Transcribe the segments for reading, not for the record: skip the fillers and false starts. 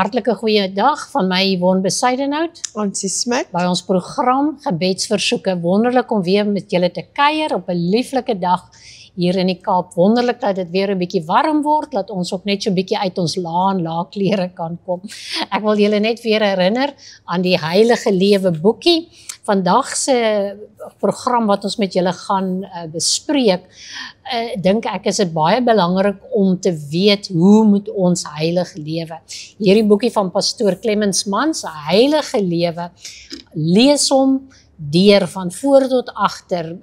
hartlike goeie dag van my Yvonne Besuidenhout Ansie Smit. by ons program Gebedsversoeke. Wonderlik om weer met julle te kuier op 'n lieflike dag hier in die Kaap. Wonderlik dat dit weer 'n bietjie warm word, dat ons ook net so 'n bietjie uit ons laagklere kan kom. Ek wil julle net weer herinner aan die Heilige Lewe boekie. Vandag se program wat ons met julle gaan bespreek, dink ek is dit baie belangrik om te weet hoe moet ons heilig lewe. Hierdie boekie van pastoor Clemens Mans, Heilige Lewe, lees hom deur van voor tot agter,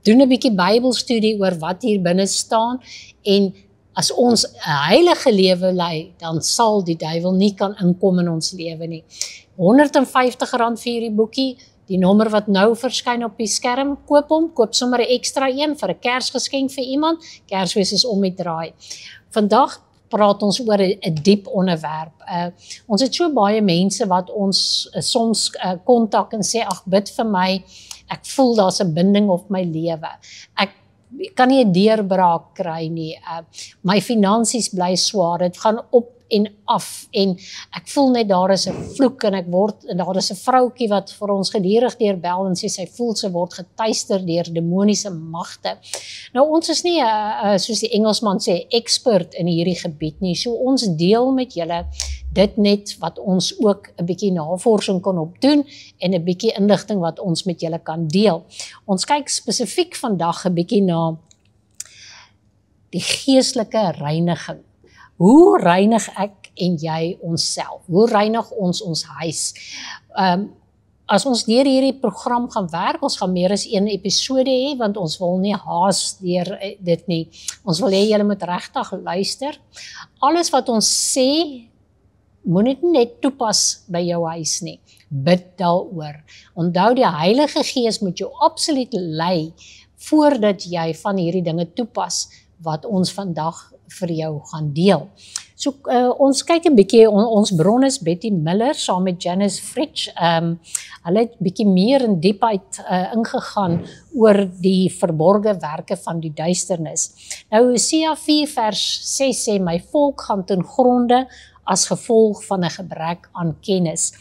doen 'n bietjie Bybelstudie oor wat hier binne staan, en as ons 'n heilige lewe lei, dan sal die duiwel nie kan inkom in ons lewe nie. R150 vir hierdie boekie, die nommer wat nou verskyn op die skerm, koop hom, koop sommer 'n ekstra een vir 'n Kersgeskenk vir iemand. Kersfees is om die draai. Vandag praat ons oor 'n diep onderwerp. Ons het so baie mense wat ons soms kontak en sê, ag, bid vir my, ek voel daar's 'n binding op my lewe. Ek kan nie 'n deurbraak kry nie. My finansies bly swaar, dit gaan op en af, en ek voel net daar is 'n vloek, en daar is 'n vroutjie wat vir ons gedurig deurbel en sê sy voel sy word getuister deur demoniese magte. Nou, ons is nie soos die Engelsman sê expert in hierdie gebied nie, so ons deel met julle dit net wat ons ook 'n bietjie navorsing kan opdoen en 'n bietjie inligting wat ons met julle kan deel. Ons kyk spesifiek vandag 'n bietjie na die geestelike reiniging. Hoe reinig ek en jy onsself? Hoe reinig ons huis? As ons deur hierdie program gaan werk, ons gaan meer as een episode hê, want ons wil nie haas deur dit nie. Ons wil hê julle moet regtig luister. Alles wat ons sê, moet dit net toepas by jou huis nie. Bid daaroor. Onthou, die Heilige Gees moet jou absoluut lei voordat jy van hierdie dinge toepas wat ons vandag vir jou gaan deel. So ons kyk 'n bietjie, ons bron is Betty Miller saam met Janice Fritsch. Hulle het bietjie meer in diepheid ingegaan oor die verborgde werke van die duisternis. Nou Hosea 4 vers 6 sê, my volk gaan ten gronde as gevolg van 'n gebrek aan kennis.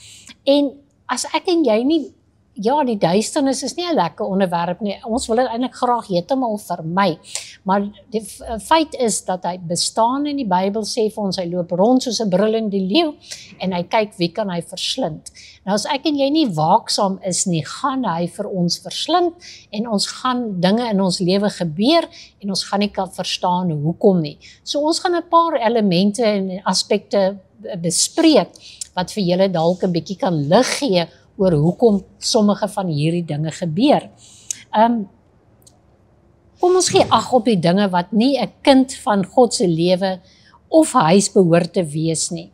En as ek en jy nie, ja, die duisternis is nie 'n lekker onderwerp nie. Ons wil dit eintlik graag heeltemal vermy. Maar die feit is dat hy bestaan, en die Bybel sê vir ons, hy loop rond soos 'n brullende leeu en hy kyk wie kan hy verslind. Nou as ek en jy nie waaksaam is nie, gaan hy vir ons verslind, en ons gaan dinge in ons lewe gebeur en ons gaan nie kan verstaan hoekom nie. So ons gaan 'n paar elemente en aspekte bespreek wat vir julle dalk 'n bietjie kan lig gee oor hoekom sommige van hierdie dinge gebeur. Kom ons gee ag op die dinge wat nie 'n kind van God se lewe of huis behoort te wees nie,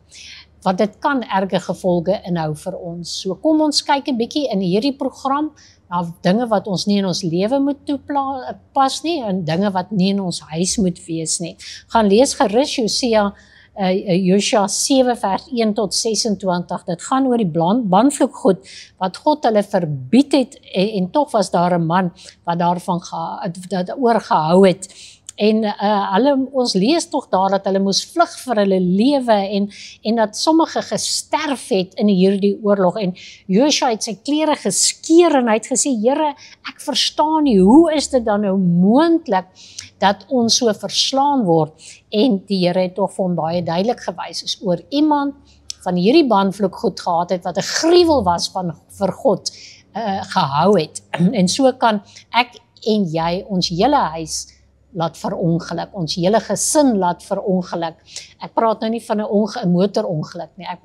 want dit kan erge gevolge inhou vir ons. So kom ons kyk 'n bietjie in hierdie program na dinge wat ons nie in ons lewe moet toepas nie, en dinge wat nie in ons huis moet wees nie. Gaan lees gerus Josua 7 vers 1 tot 26, dit gaan oor die banvloekgoed wat God hulle verbied het, en tog was daar 'n man wat daarvan oorgehou het. En ons lees tog daar dat hulle moes vlug vir hulle lewe, en dat sommige gesterf het in hierdie oorlog, en Josua het sy klere geskeur en hy het gesê, Here, ek verstaan nie, hoe is dit dan nou moontlik dat ons so verslaan word? En die Here het tog vir hom baie duidelik gewys, is oor iemand van hierdie banvloekgoed gehad het, wat 'n gruwel was vir God gehou het. En so kan ek en jy ons hele huis laat verongeluk, ons hele gesin laat verongeluk. Ek praat nou nie van 'n motorongeluk nie. Ek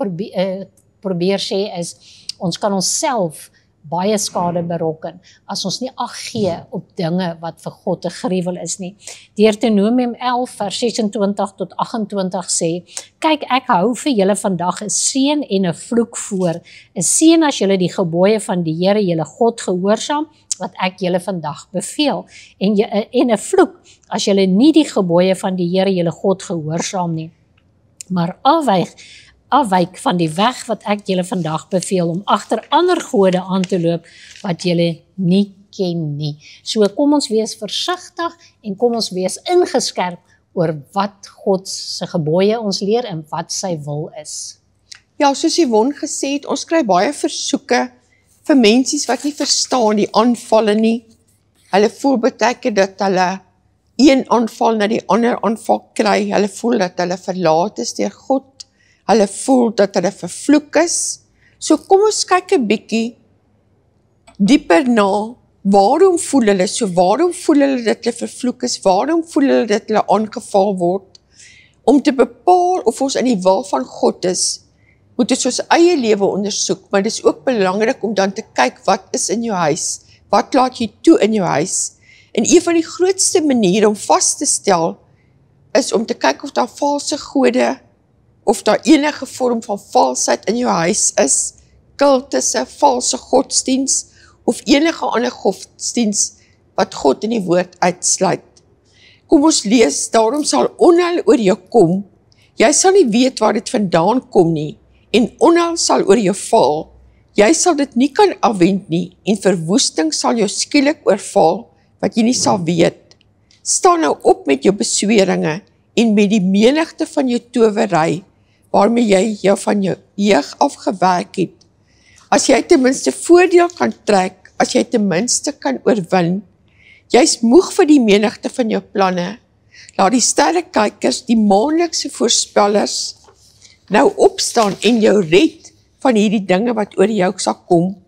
probeer sê is, ons kan onsself baie skade berokken as ons nie ag gee op dinge wat vir God 'n gruwel is nie. Deuteronomium 11 vers 26 tot 28 sê, kyk, ek hou vir julle vandag 'n seën en 'n vloek voor. 'n Seën as julle die gebooie van die Here julle God gehoorsaam, wat ek julle vandag beveel, en 'n vloek as julle nie die gebooie van die Here julle God gehoorsaam nie, maar afwyk van die weg wat ek julle vandag beveel, om agter ander gode aan te loop wat julle nie ken nie. So kom ons wees versigtig en kom ons wees ingeskerp oor wat God se gebooie ons leer en wat sy wil is. Ja, soos Yvonne gesê het, ons kry baie versoeke vir mensies wat nie verstaan die aanvalle nie. Hulle voel baie keer dat hulle een aanval na die ander aanval kry. Hulle voel dat hulle verlaat is deur God. Hulle voel dat hulle vervloek is. So kom ons kyk 'n bietjie dieper na, waarom voel hulle so? Waarom voel hulle dat hulle vervloek is? Waarom voel hulle dat hulle aangeval word? Om te bepaal of ons in die wil van God is, moet ons ons eie lewe ondersoek, maar dit is ook belangrik om dan te kyk, wat is in jou huis? Wat laat jy toe in jou huis? En een van die grootste maniere om vas te stel, is om te kyk of daar valse gode, of daar enige vorm van valsheid in jou huis is, kultusse, valse godsdiens, of enige ander godsdiens, wat God in die woord uitsluit. Kom ons lees, daarom sal onheil oor jou kom, jy sal nie weet waar dit vandaan kom nie, en onheil sal oor jou val, jy sal dit nie kan afwend nie, en verwoesting sal jou skielik oorval, wat jy nie sal weet. Sta nou op met jou besweringe, en met die menigte van jou towerij, waarmee jy jou van jou jeug afgewerk het. As jy ten minste voordeel kan trek, as jy ten minste kan oorwin, jy is moeg vir die menigte van jou planne, laat die sterrekykers, die maandelikse voorspellers, nou opstaan en jou red van hierdie dinge wat oor jou sal kom.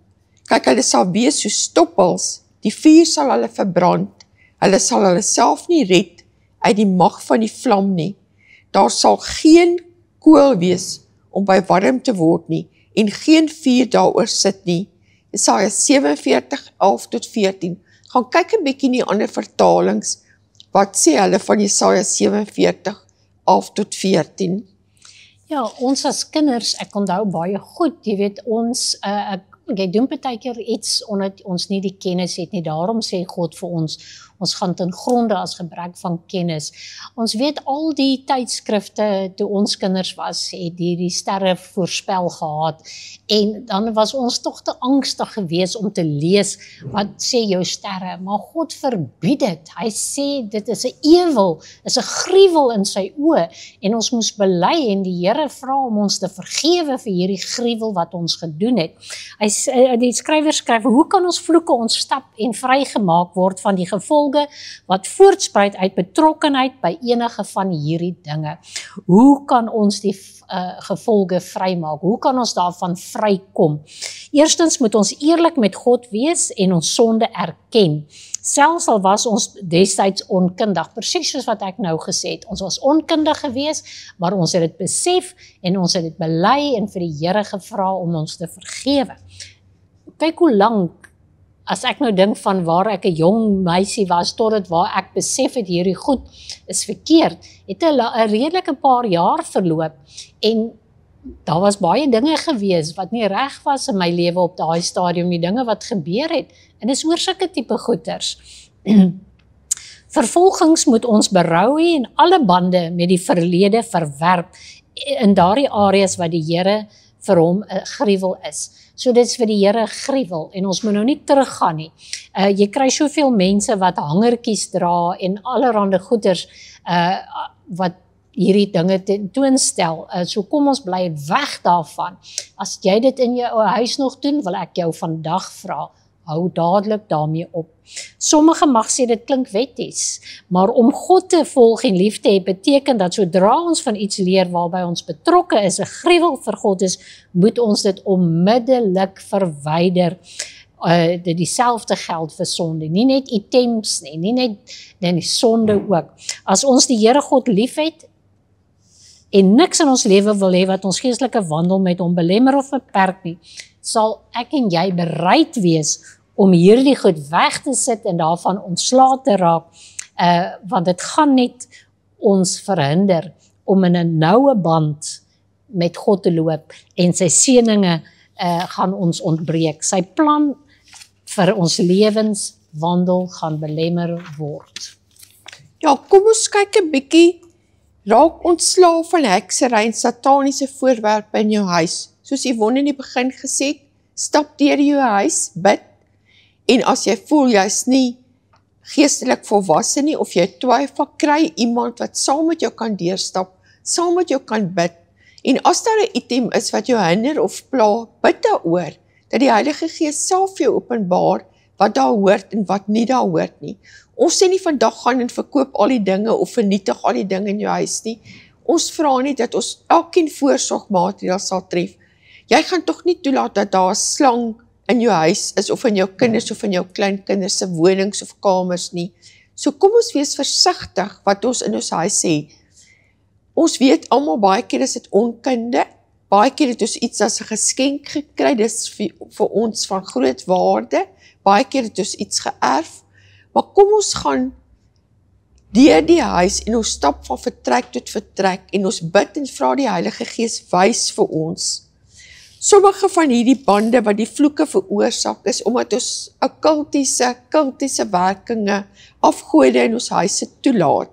Kyk, hulle sal wees so stoppels, die vuur sal hulle verbrand, hulle sal hulle self nie red uit die mag van die vlam nie. Daar sal geen kool wees om by warm te word nie, en geen vuur daaroor sit nie. Jesaja 47:11-14. Gaan kyk 'n bietjie in die ander vertalings, wat sê hulle van Jesaja 47:11-14. Ja, ons as kinders, ek onthou baie goed, jy weet, ons, jy doen partykeer iets, omdat ons nie die kennis het nie, daarom sê God vir ons, ons gaan ten gronde as gebrek van kennis. Ons weet al die tydskrifte, toe ons kinders was, het die sterre voorspel gehad, en dan was ons toch te angstig gewees om te lees, wat sê jou sterre, maar God verbied dit, hy sê, dit is 'n ewel, is 'n gruwel in sy oë, en ons moes bely, en die Here vra om ons te vergewe vir hierdie gruwel wat ons gedoen het. Die skrywer skryf, hoe kan ons vloeke ontstap en vrygemaak word van die gevolge wat voortspruit uit betrokkenheid by enige van hierdie dinge? Hoe kan ons die gevolge vrymaak? Hoe kan ons daarvan vrykom? Eerstens moet ons eerlik met God wees en ons sonde erken. Selfs al was ons destyds onkundig, presies soos wat ek nou gesê het, ons was onkundig gewees, maar ons het dit besef en ons het dit bely en vir die Here gevra om ons te vergewe. Kyk hoe lank, as ek nou dink van waar ek 'n jong meisie was, totdat waar ek besef het hierdie goed is verkeerd, het 'n redelike paar jaar verloop, en daar was baie dinge gewees wat nie reg was in my lewe op daai stadium, die dinge wat gebeur het, en dis oor sulke tipe goeters. Vervolgens moet ons berou hê en alle bande met die verlede verwerp in daardie areas wat die Here vir hom 'n gruwel is. So dit is vir die Here gruwel, en ons moet nou nie teruggaan nie. Jy kry soveel mense wat hangertjies dra en allerhande goeders wat hierdie dinge tentoonstel. So kom ons bly weg daarvan. As jy dit in jou huis nog doen, wil ek jou vandag vra, hou dadelik daarmee op. Sommige mag sê dit klink wetties, maar om God te volg en lief te hê beteken dat sodra ons van iets leer waarby ons betrokke is, 'n gruwel vir God is, moet ons dit onmiddellik verwyder. Dieselfde geld vir sonde, nie net items nie, nie net die sonde ook. As ons die Here God liefhet en niks in ons lewe wil hê wat ons geestelike wandel met hom belemmer of beperk nie, sal ek en jy bereid wees om hierdie goed weg te sit en daarvan ontslae te raak, want dit gaan net ons verhinder om in 'n noue band met God te loop, en sy seëninge gaan ons ontbreek. Sy plan vir ons lewenswandel gaan belemmer word. Ja, kom ons kyk 'n bietjie, raak ontslae van heksery en sataniese voorwerpe in jou huis. Soos Yvonne in die begin gesê het, stap deur jou huis, bid, en as jy voel jy is nie geestelik volwasse nie, of jy twyfel, kry iemand wat saam met jou kan deurstap, saam met jou kan bid, En as daar 'n item is wat jou hinder of pla, bid daaroor, dat die Heilige Gees self jou openbaar wat daar hoort en wat nie daar hoort nie. Ons sê nie vandag gaan en verkoop al die dinge of vernietig al die dinge in jou huis nie. Ons vra nie dat ons elkeen voorsorgmaatreël sal tref. Jy gaan tog nie toelaat dat daar 'n slang in jou huis is of in jou kinders of in jou kleinkinders se wonings of kamers nie. So kom ons wees versigtig wat ons in ons huis sê. Ons weet almal baie keer is dit onkunde, baie keer het ons iets as 'n geskenk gekry, dis vir ons van groot waarde, baie keer het ons iets geërf, maar kom ons gaan deur die huis en ons stap van vertrek tot vertrek en ons bid en vra die Heilige Gees wys vir ons. Sommige van hierdie bande wat die vloeke veroorsaak is omdat ons 'n kultiese werkinge, afgode in ons huise toelaat.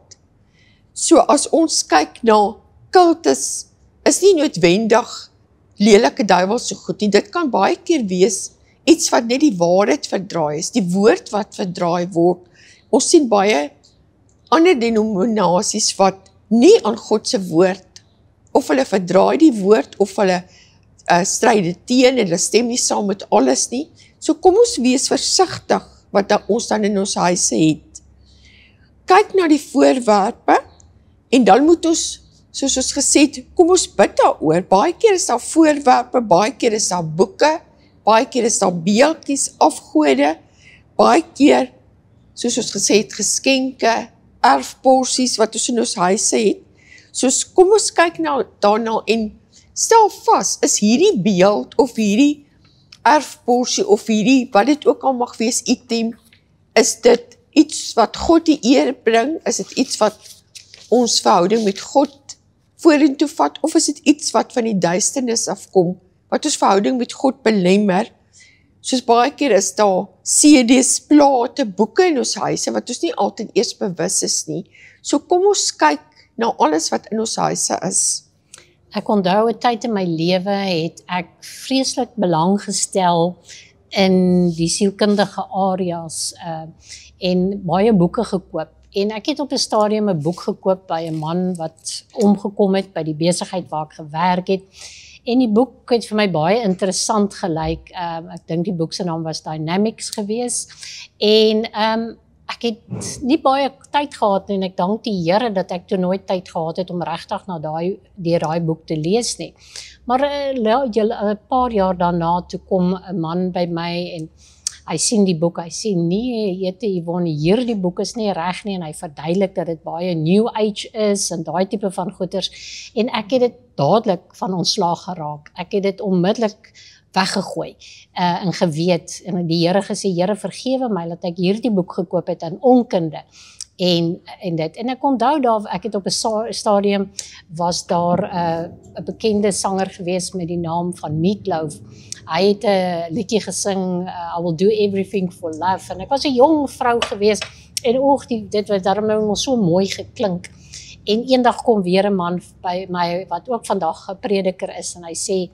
So as ons kyk na kultus, is nie noodwendig lelike duiwels so goed nie. Dit kan baie keer wees iets wat net die waarheid verdraai is, die woord wat verdraai word. Ons sien baie ander denominasies wat nie aan God se woord, of hulle verdraai die woord, of hulle stryde teen en hulle stem nie saam met alles nie. So kom ons wees versigtig wat ons dan in ons huise het. Kyk na die voorwerpe en dan moet ons, soos ons gesê het, kom ons bid daaroor. Baie keer is daar voorwerpe, baie keer is daar boeke, baie keer is daar beeltjies, afgode, baie keer, soos ons gesê het, geskenke, erfporsies wat ons in ons huise het. Soos kom ons kyk daarna en stel vas, is hierdie beeld of hierdie erfporsie of hierdie, wat dit ook al mag wees, item, is dit iets wat God die eer bring? Is dit iets wat ons verhouding met God vorentoe vat? Of is dit iets wat van die duisternis afkom, wat ons verhouding met God belemmer? Soos baie keer is daar CD's, plate, boeke in ons huise, wat ons nie altyd eers bewus is nie. So kom ons kyk na alles wat in ons huise is. Ek onthou 'n tyd in my lewe het ek vreeslik belang gestel in die sielkundige areas en baie boeke gekoop. En ek het op 'n stadium 'n boek gekoop by 'n man wat omgekom het by die besigheid waar ek gewerk het. En die boek het vir my baie interessant gelyk. Ek dink die boek se naam was Dynamics gewees. En ek het nie baie tyd gehad nie en ek dank die Here dat ek toe nooit tyd gehad het om regtig na deur daai boek te lees nie. Maar 'n paar jaar daarna toe kom 'n man by my en hy sien die boek, hy sê nee, Yvonne, hierdie boek is nie reg nie en hy verduidelik dat dit baie new age is en daai tipe van goeders en ek het dit dadelik van ontslaag geraak. Ek het dit onmiddellik weggegooi en geweet en die Here gesê, Here vergewe my dat ek hierdie boek gekoop het in onkunde en dit. En ek onthou daar, ek het op 'n stadium was daar 'n bekende sanger gewees met die naam van Meatloaf. Hy het 'n liedjie gesing, I will do everything for love. En ek was 'n jong vrou gewees en dit was daarom so mooi geklink. En eendag kom weer 'n man by my wat ook vandag 'n prediker is en hy sê,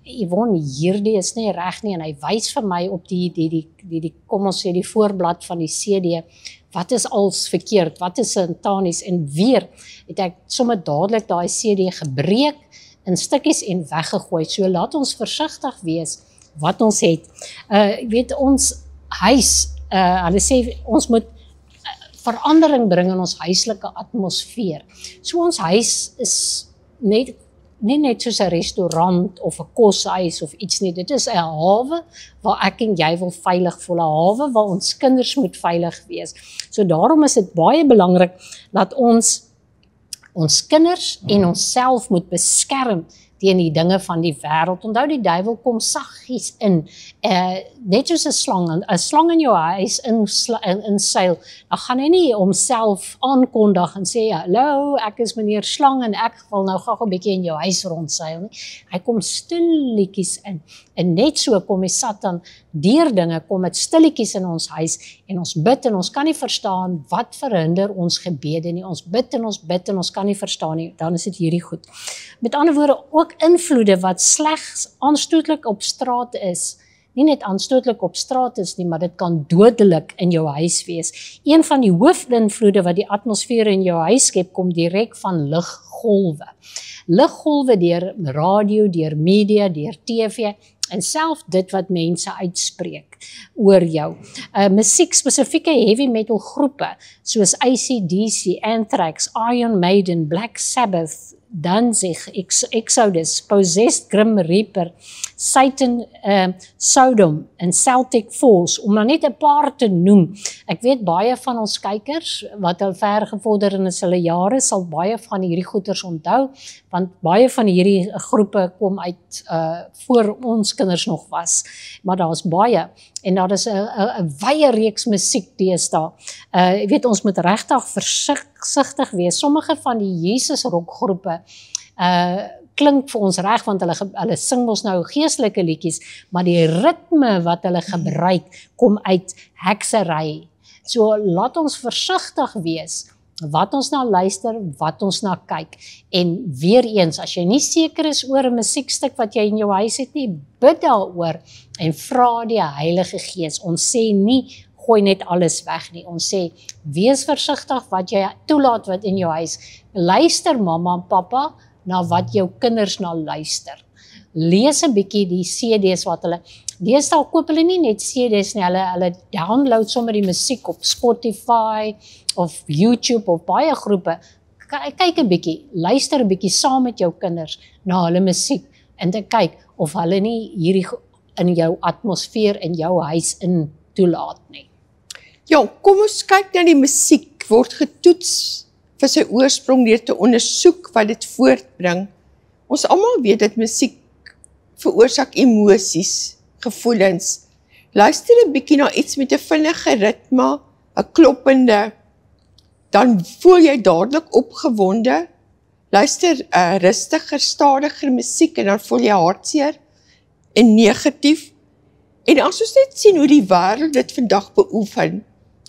Yvonne, hierdie is nie reg nie en hy wys vir my op die kom ons sê die voorblad van die CD, wat is als verkeerd, wat is satanies en weer het ek sommer dadelik daai CD gebreek in stukkies en weggegooi. So laat ons versigtig wees wat ons het. Weet ons huis, hulle sê ons moet verandering bring in ons huislike atmosfeer. So ons huis is nie net soos 'n restaurant of 'n koshuis of iets nie. Dit is 'n hawe waar ek en jy wil veilig voel, 'n hawe waar ons kinders moet veilig wees. So daarom is dit baie belangrik dat ons kinders en onsself moet beskerm teen die dinge van die wêreld. Onthou die duiwel kom saggies in, net soos 'n slang in jou huis inseil. Dan gaan hy nie homself aankondig en sê, hallo, ek is meneer Slang en ek wil nou gou 'n bietjie in jou huis rondseil nie. Hy kom stilletjies in. En net so kom die Satan deur dinge, kom met stilletjies in ons huis en ons bid en ons kan nie verstaan wat verhinder ons gebede nie. Ons bid en ons kan nie verstaan nie. Dan is dit hierdie goed. Met ander woorde, ook invloede wat slegs aanstootlik op straat is, nie net aanstootlik op straat is nie, maar dit kan dodelik in jou huis wees. Een van die hoofdinvloede wat die atmosfeer in jou huis skep, kom direk van liggolwe. Liggolwe deur radio, deur media, deur TV, en self dit wat mense uitspreek oor jou. Musiek, spesifieke heavy metal groepe, soos AC/DC, Anthrax, Iron Maiden, Black Sabbath, Danzig, Exodus, Possessed, Grim Reaper, Satan, Sodom en Celtic Falls, om maar net 'n paar te noem. Ek weet baie van ons kykers, wat al ver gevorder in hulle jare, sal baie van hierdie goeters onthou, want baie van hierdie groepe kom uit voor ons kinders nog was, maar daar is baie, en daar is 'n wye reeks musiek deesdae. Jy weet, ons moet regtig versigtig wees. Sommige van die Jesus rockgroepe klink vir ons reg, want hulle sing mos nou geestelike liedjies, maar die ritme wat hulle gebruik, kom uit heksery. So laat ons versigtig wees wat ons na luister, wat ons na kyk. En weer eens, as jy nie seker is oor 'n musiekstuk wat jy in jou huis het nie, bid daaroor en vra die Heilige Gees. Ons sê nie, gooi net alles weg nie. Ons sê, wees versigtig wat jy toelaat wat in jou huis. Luister mamma en pappa na wat jou kinders na luister. Lees 'n bietjie die CD's wat hulle, deesdae koop hulle nie net CD's nie, hulle download sommer die musiek op Spotify of YouTube of baie groepe. Kyk 'n bietjie, luister 'n bietjie saam met jou kinders na hulle musiek en te kyk of hulle nie hierdie in jou atmosfeer in jou huis in toelaat nie. Ja, kom ons kyk na die musiek, word getoets vir sy oorsprong deur te ondersoek wat dit voortbring. Ons almal weet dat musiek veroorsaak emosies, gevoelens. Luister 'n bietjie na iets met 'n vinnige ritme, 'n kloppende, dan voel jy dadelik opgewonde. Luister rustiger, stadiger musiek en dan voel jy hartseer en negatief. En as ons net sien hoe die wêreld dit vandag beoefen,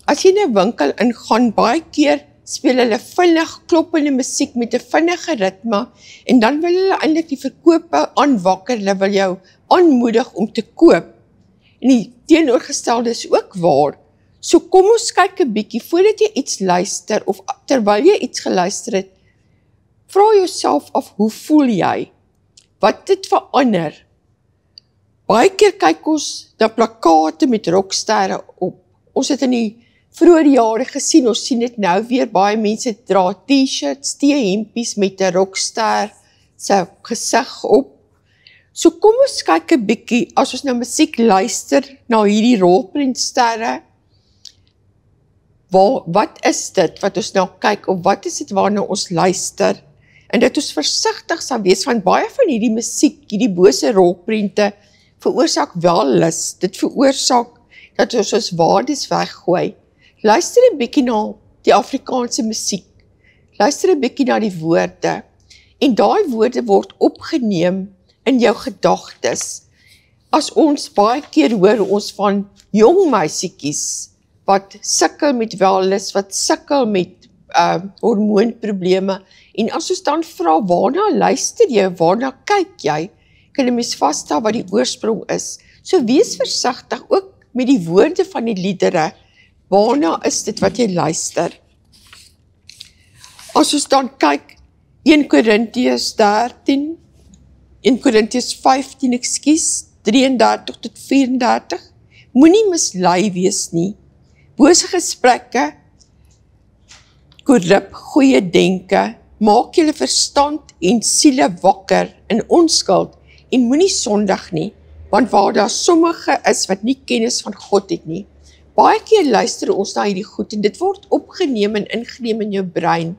as jy in 'n winkel ingaan, baie keer speel hulle vinnig kloppende musiek met 'n vinnige ritme en dan wil hulle eintlik die verkoper aanwakker, hulle wil jou aanmoedig om te koop. En die teenoorgestelde is ook waar. So kom ons kyk 'n bietjie voordat jy iets luister of terwyl jy iets geluister het, vra jouself af, hoe voel jy? Wat dit verander? Baie keer kyk ons na plakate met rocksterre op. Ons het in die vroeë jare gesien, ons sien dit nou weer, baie mense dra T-shirts, T-hempies met 'n rockster se gesig op. So kom ons kyk 'n bietjie, as ons nou musiek luister, na hierdie rolprentsterre, wat is dit wat ons nou kyk, of wat is dit waarna ons luister, en dat ons versigtig sal wees, want baie van hierdie musiek, hierdie bose rolprente, veroorsaak wellus, dit veroorsaak dat ons waardes weggooi. Luister 'n bietjie na die Afrikaanse musiek, luister 'n bietjie na die woorde, en daai woorde word opgeneem in jou gedagtes. As ons baie keer hoor ons van jong meisietjies, wat sukkel met wellus, wat sukkel met hormoonprobleme, en as ons dan vra, waarna luister jy, waarna kyk jy, kan 'n mens vasstel wat die oorsprong is. So wees versigtig ook met die woorde van die liedere, waarna is dit wat jy luister. As ons dan kyk, 1 Korintiërs 13, 1 Korintiërs 15, 33 tot 34, moenie mislei wees nie, bose gesprekke, korrup goeie denke, maak julle verstand en siele wakker in onskuld, en moenie sondig nie, want waar daar sommige is wat nie kennis van God het nie. Baie keer luister ons na hierdie goed, en dit word opgeneem en ingeneem in jou brein,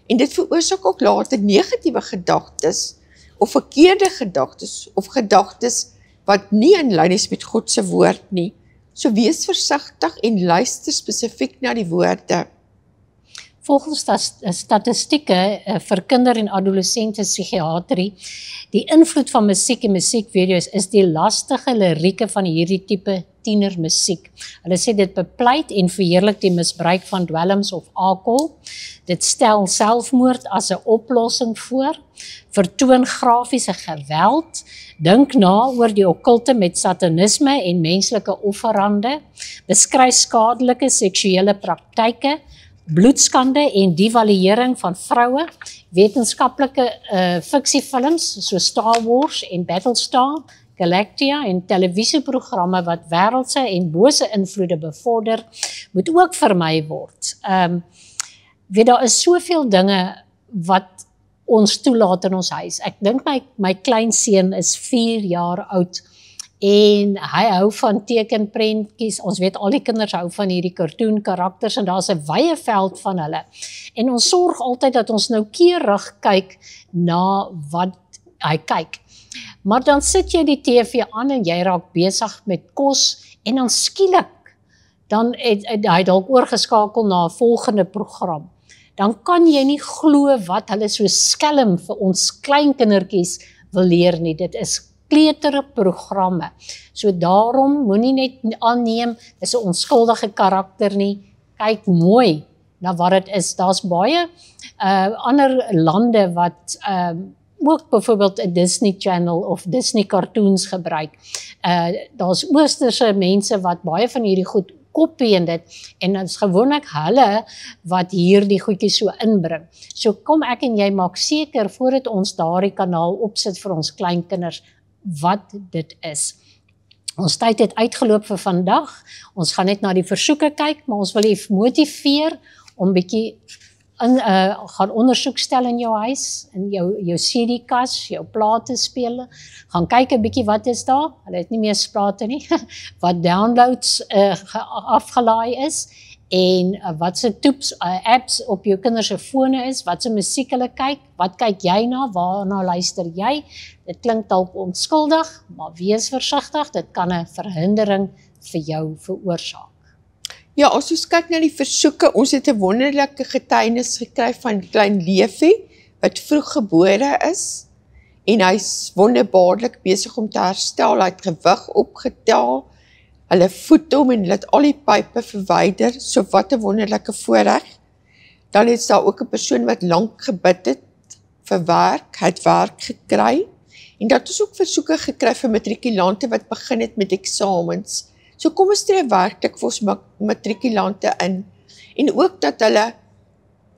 en dit veroorsaak ook later negatiewe gedagtes, of verkeerde gedagtes, of gedagtes wat nie in lyn is met God se woord nie. So wees versigtig en luister spesifiek na die woorde. Volgens statistieke vir kinder- en adolessente psigiatrie, die invloed van musiek en musiekvideo's is die lastige lirieke van hierdie tipe tienermusiek. Hulle sê dit bepleit en verheerlik die misbruik van dwelms of alkohol. Dit stel selfmoord as 'n oplossing voor, vertoon grafiese geweld, dink na oor die okkulte met satanisme en menslike offerande, beskryf skadelike seksuele praktyke, bloedskande en devaluering van vroue, wetenskaplike fiksiefilms so Star Wars en Battlestar Galactica en televisieprogramme wat wêreldse en bose invloede bevorder, moet ook vermy word. Daar is soveel dinge wat ons toelaat in ons huis. Ek dink my kleinseun is 4 jaar oud en hy hou van tekenprentjies. Ons weet al die kinders hou van hierdie cartoon karakters en daar's 'n wye veld van hulle. En ons sorg altyd dat ons noukeurig kyk na wat hy kyk. Maar dan sit jy die TV aan en jy raak besig met kos en dan skielik dan het hy dalk oorgeskakel na 'n volgende program. Dan kan jy nie glo wat hulle so skelm vir ons kleinkindertjies wil leer nie. Dit is kleuterprogramme. So daarom moenie net aanneem dis 'n onskuldige karakter nie. Kyk mooi na wat dit is. Daar's baie ander lande wat ook byvoorbeeld 'n Disney Channel of Disney cartoons gebruik. Daar's oosterse mense wat baie van hierdie goed kopie en dit is gewoonlik hulle wat hierdie goedjies so inbring. So kom ek en jy maak seker voordat ons daardie kanaal opsit vir ons kleinkinders wat dit is. Ons tyd het uitgeloop vir vandag. Ons gaan net na die versoeke kyk, maar ons wil jy motiveer om bietjie gaan ondersoek stel in jou huis, in jou CD-kas, jou platespele, gaan kyk 'n bietjie wat is daar, hulle het nie meer plate nie, wat downloads afgelaai is, en wat se apps op jou kinders se fone is, wat se musiek hulle kyk, wat kyk jy na, waarna luister jy, dit klink dalk onskuldig, maar wees versigtig, dit kan 'n verhindering vir jou veroorsaak. Ja, as ons kyk na die versoeke, ons het 'n wonderlike getuienis gekry van klein Leefie, wat vroeg gebore is, en hy's wonderbaarlik besig om te herstel, hy het gewig opgetel, hulle voed hom en hulle het al die pype verwyder, so wat 'n wonderlike voorreg. Dan is daar ook 'n persoon wat lank gebid het vir werk, hy het werk gekry, en dat ons ook versoeke gekry vir matrikulante wat begin het met eksamens. So kom ons tree werklik vir ons matrikulante in, en ook dat hulle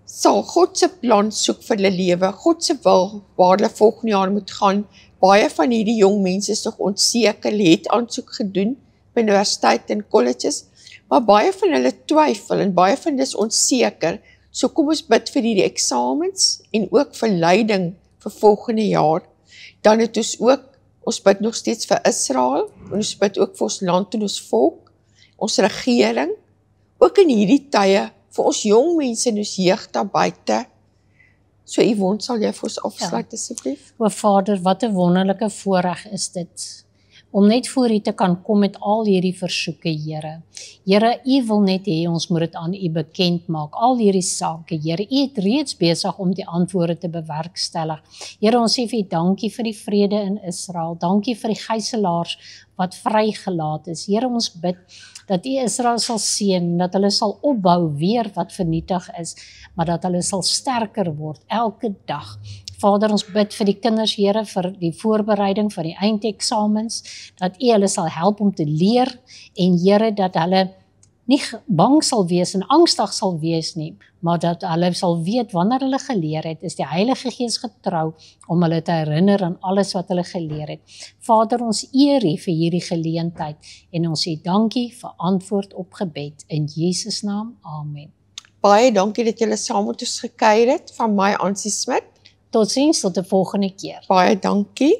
sal God se plan soek vir hulle lewe, God se wil waar hulle volgende jaar moet gaan. Baie van hierdie jong mense is nog onseker, hulle het aansoek gedoen by universiteit en colleges, maar baie van hulle twyfel en baie van hulle is onseker. So kom ons bid vir hierdie eksamens en ook vir leiding vir volgende jaar. Dan het ons bid nog steeds vir Israel, en ons bid ook vir ons land en ons volk, ons regering, ook in hierdie tye, vir ons jong mense en ons jeug daar buite. So Yvonne, sal jy vir ons afsluit asseblief? O Vader, wat 'n wonderlike voorreg is dit, om net voor U te kan kom met al hierdie versoeke, Here. Here, U wil net hê ons moet dit aan U bekend maak, al hierdie sake, Here. U het reeds besig om die antwoorde te bewerkstellig. Here, ons sê vir U dankie vir die vrede in Israel, dankie vir die gijslaars wat vrygelaat is. Here, ons bid dat U Israel sal seën, dat hulle sal opbou weer wat vernietig is, maar dat hulle sal sterker word elke dag. Vader, ons bid vir die kinders, Here, vir die voorbereiding vir die eindeksamens, dat U hulle sal help om te leer, en Here, dat hulle nie bang sal wees en angstig sal wees nie, maar dat hulle sal weet wanneer hulle geleer het, is die Heilige Gees getrou om hulle te herinner aan alles wat hulle geleer het. Vader, ons eer U vir hierdie geleentheid, en ons sê dankie vir antwoord op gebed, in Jesus naam, amen. Baie dankie dat julle saam met ons gekuier het, van my Ansie Smit. Totsiens, tot die volgende keer. Baie dankie.